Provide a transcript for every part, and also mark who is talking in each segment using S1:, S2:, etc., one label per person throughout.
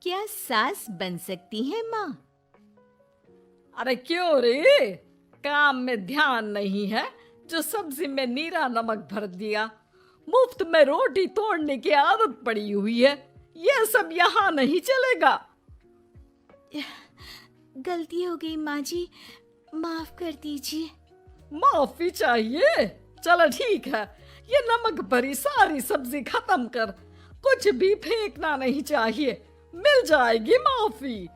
S1: क्या सास बन सकती है माँ?
S2: अरे क्यों रे, काम में ध्यान नहीं है जो सब्जी में नीरा नमक भर दिया। मुफ्त में रोटी तोड़ने की आदत पड़ी हुई है। यह सब यहाँ नहीं चलेगा।
S1: गलती हो गई माँ जी, माफ कर दीजिए।
S2: माफी चाहिए? चलो ठीक है, ये नमक भरी सारी सब्जी खत्म कर। कुछ भी फेंकना नहीं चाहिए, मिल जाएगी माफी।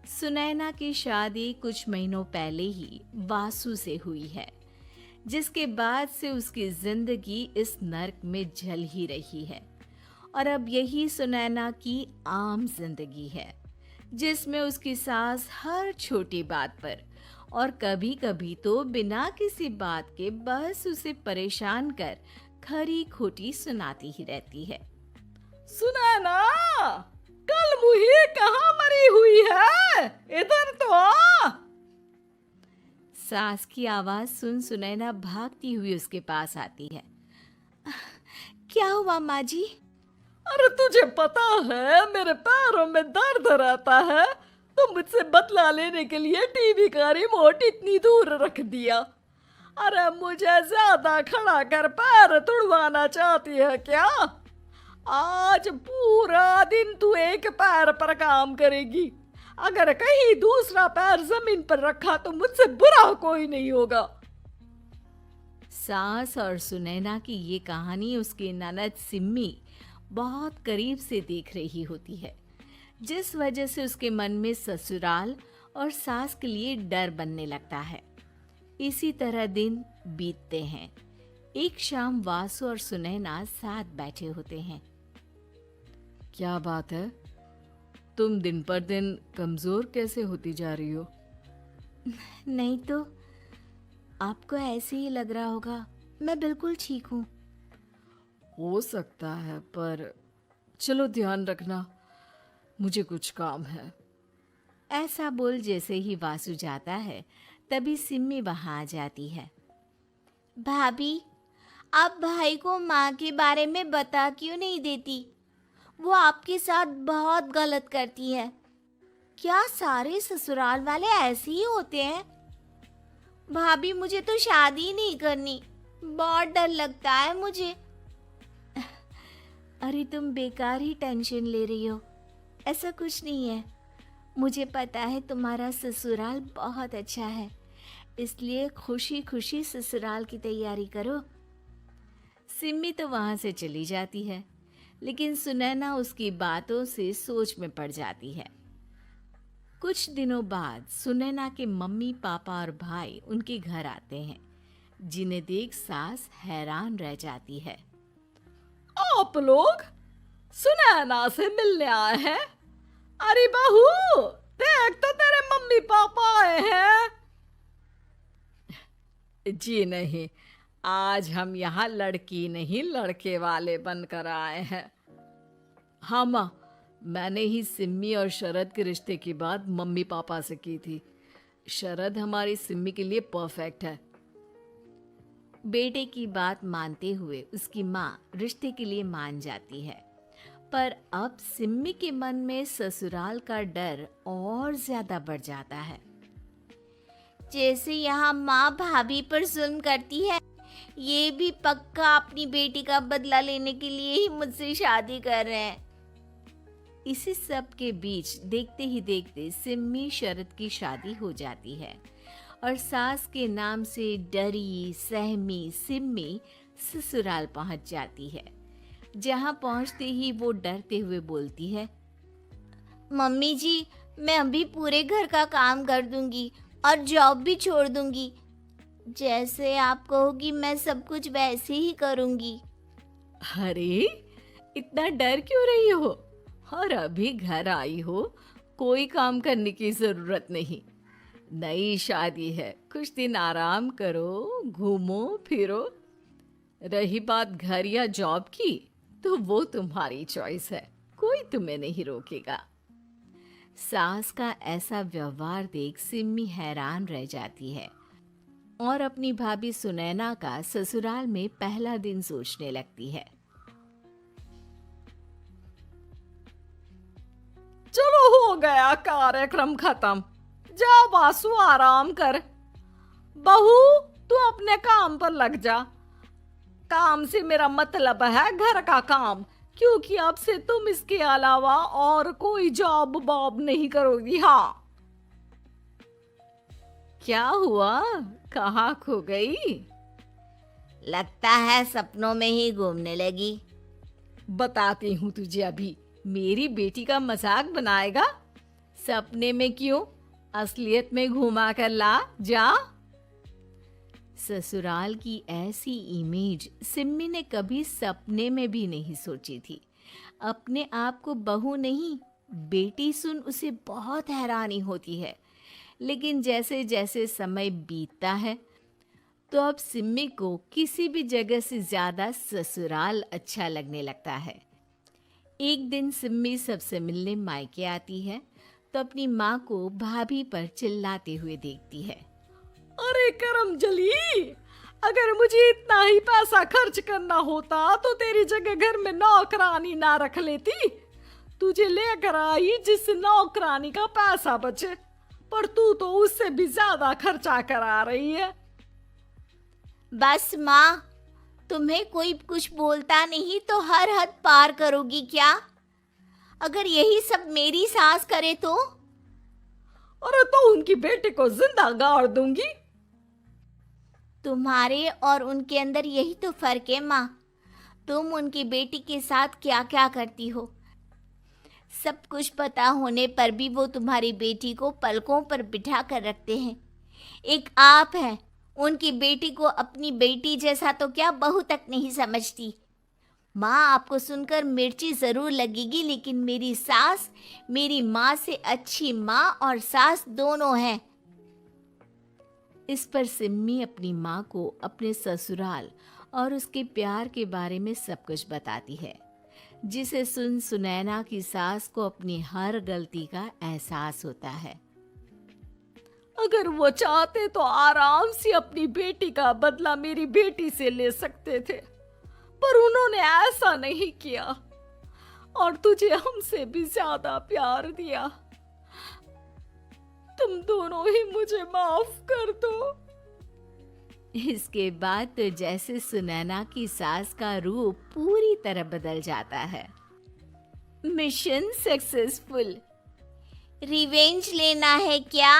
S1: सुनैना की शादी कुछ महीनों पहले ही वासु से हुई है, जिसके बाद से उसकी जिंदगी इस नर्क में जल ही रही है। और अब यही सुनैना की आम जिंदगी है, जिसमें उसकी सास हर छोटी बात पर और कभी-कभी तो बिना किसी बात के बस उसे परेशान कर खरी खोटी सुनाती ही रहती है।
S2: सुनैना, कल मुही कहाँ मरी हुई है? इधर तो आ।
S1: सास की आवाज सुन सुनैना भागती हुई उसके पास आती है। क्या हुआ माँ जी?
S2: अरे तुझे पता है मेरे पैरों में दर्द रहता है, तो मुझसे बदला लेने के लिए टीवी का रिमोट इतनी दूर रख दिया। अरे मुझे ज्यादा खड़ा कर पैर तुड़वाना चाहती है क्या? आज पूरा दिन तू एक पैर पर काम करेगी। अगर कहीं दूसरा पैर जमीन पर रखा तो मुझसे बुरा कोई नहीं होगा।
S1: सास और सुनैना की ये कहानी उसकी ननद सिम्मी बहुत करीब से देख रही होती है, जिस वजह से उसके मन में ससुराल और सास के लिए डर बनने लगता है। इसी तरह दिन बीतते हैं। एक शाम वासु और सुनैना साथ बैठे होते हैं।
S2: क्या बात है, तुम दिन पर दिन कमजोर कैसे होती जा रही हो?
S1: नहीं तो, आपको ऐसे ही लग रहा होगा। मैं बिल्कुल ठीक हूँ।
S2: हो सकता है, पर चलो ध्यान रखना, मुझे कुछ काम है।
S1: ऐसा बोल जैसे ही वासु जाता है, तभी सिम्मी वहां आ जाती है। भाभी, आप भाई को माँ के बारे में बता क्यों नहीं देती? वो आपके साथ बहुत गलत करती है। क्या सारे ससुराल वाले ऐसे ही होते हैं? भाभी, मुझे तो शादी नहीं करनी, बहुत डर लगता है मुझे। अरे तुम बेकार ही टेंशन ले रही हो, ऐसा कुछ नहीं है। मुझे पता है तुम्हारा ससुराल बहुत अच्छा है, इसलिए खुशी खुशी ससुराल की तैयारी करो। सिम्मी तो वहां से चली जाती है, लेकिन सुनैना उसकी बातों से सोच में पड़ जाती है। कुछ दिनों बाद सुनैना के मम्मी पापा और भाई उनके घर आते हैं, जिन्हें देख सास हैरान रह जाती है।
S2: आप लोग सुनैना से मिलने आए हैं? अरे बहू, देख तो तेरे मम्मी पापा आए हैं। जी नहीं, आज हम यहाँ लड़की नहीं लड़के वाले बनकर आए हैं। हाँ माँ, मैंने ही सिम्मी और शरद के रिश्ते की बात मम्मी पापा से की थी। शरद हमारी सिम्मी के लिए परफेक्ट है।
S1: बेटे की बात मानते हुए उसकी माँ रिश्ते के लिए मान जाती है, पर अब सिम्मी के मन में ससुराल का डर और ज्यादा बढ़ जाता है। जैसे यहाँ माँ भाभी पर जुल्म करती है, ये भी पक्का अपनी बेटी का बदला लेने के लिए ही मुझसे शादी कर रहे हैं। इसी सब के बीच देखते ही देखते सिम्मी शरद की शादी हो जाती है और सास के नाम से डरी सहमी सिम्मी ससुराल पहुंच जाती है। जहां पहुंचते ही वो डरते हुए बोलती है, मम्मी जी, मैं अभी पूरे घर का काम कर दूंगी और जॉब भी छोड़ दूंगी। जैसे आप कहोगी मैं सब कुछ वैसे ही करूंगी।
S2: अरे, इतना डर क्यों रही हो? और अभी घर आई हो, कोई काम करने की जरूरत नहीं। नई शादी है, कुछ दिन आराम करो, घूमो फिरो। रही बात घर या जॉब की, तो वो तुम्हारी चॉइस है, कोई तुम्हें नहीं रोकेगा।
S1: सास का ऐसा व्यवहार देख सिम्मी हैरान रह जाती है और अपनी भाभी सुनैना का ससुराल में पहला दिन सोचने लगती है।
S2: हो गया कार्यक्रम खत्म। जा वासु आराम कर। बहू तू अपने काम पर लग जा। काम से मेरा मतलब है घर का काम, क्योंकि अब से तुम इसके अलावा और कोई जॉब बॉब नहीं करोगी। हाँ।
S1: क्या हुआ, कहाँ खो गई?
S3: लगता है सपनों में ही घूमने लगी।
S2: बताती हूँ तुझे अभी।
S1: मेरी बेटी का मजाक बनाएगा? सपने में क्यों, असलियत में घुमा कर ला जा। ससुराल की ऐसी इमेज सिम्मी ने कभी सपने में भी नहीं सोची थी। अपने आप को बहू नहीं, बेटी सुन उसे बहुत हैरानी होती है। लेकिन जैसे जैसे समय बीतता है तो अब सिम्मी को किसी भी जगह से ज्यादा ससुराल अच्छा लगने लगता है। एक दिन सिम्मी सबसे मिलने मायके आती है तो अपनी माँ को भाभी पर चिल्लाते हुए देखती है।
S2: अरे करमजली, अगर मुझे इतना ही पैसा खर्च करना होता तो तेरी जगह घर में नौकरानी ना रख लेती। तुझे लेकर आई जिस नौकरानी का पैसा बचे, पर तू तो उससे भी ज्यादा खर्चा करा रही है।
S3: बस माँ, तुम्हें कोई कुछ बोलता नहीं तो हर हद पार करोगी क्या? अगर यही सब मेरी सास करे तो?
S2: अरे तो उनकी बेटी को जिंदा गाड़ दूंगी।
S3: तुम्हारे और उनके अंदर यही तो फर्क है माँ। तुम उनकी बेटी के साथ क्या क्या करती हो, सब कुछ पता होने पर भी वो तुम्हारी बेटी को पलकों पर बिठा कर रखते हैं। एक आप है, उनकी बेटी को अपनी बेटी जैसा तो क्या बहू तक नहीं समझती। माँ, आपको सुनकर मिर्ची जरूर लगेगी, लेकिन मेरी सास मेरी माँ से अच्छी माँ और सास दोनों हैं।
S1: इस पर सिम्मी अपनी माँ को अपने ससुराल और उसके प्यार के बारे में सब कुछ बताती है, जिसे सुन सुनैना की सास को अपनी हर गलती का एहसास होता है।
S2: अगर वो चाहते तो आराम से अपनी बेटी का बदला मेरी बेटी से ले सकते थे, पर उन्होंने ऐसा नहीं किया और तुझे हमसे भी ज्यादा प्यार दिया। तुम दोनों ही मुझे माफ कर दो।
S1: इसके बाद तो जैसे सुनैना की सास का रूप पूरी तरह बदल जाता है। Mission successful.
S3: रिवेंज लेना है क्या?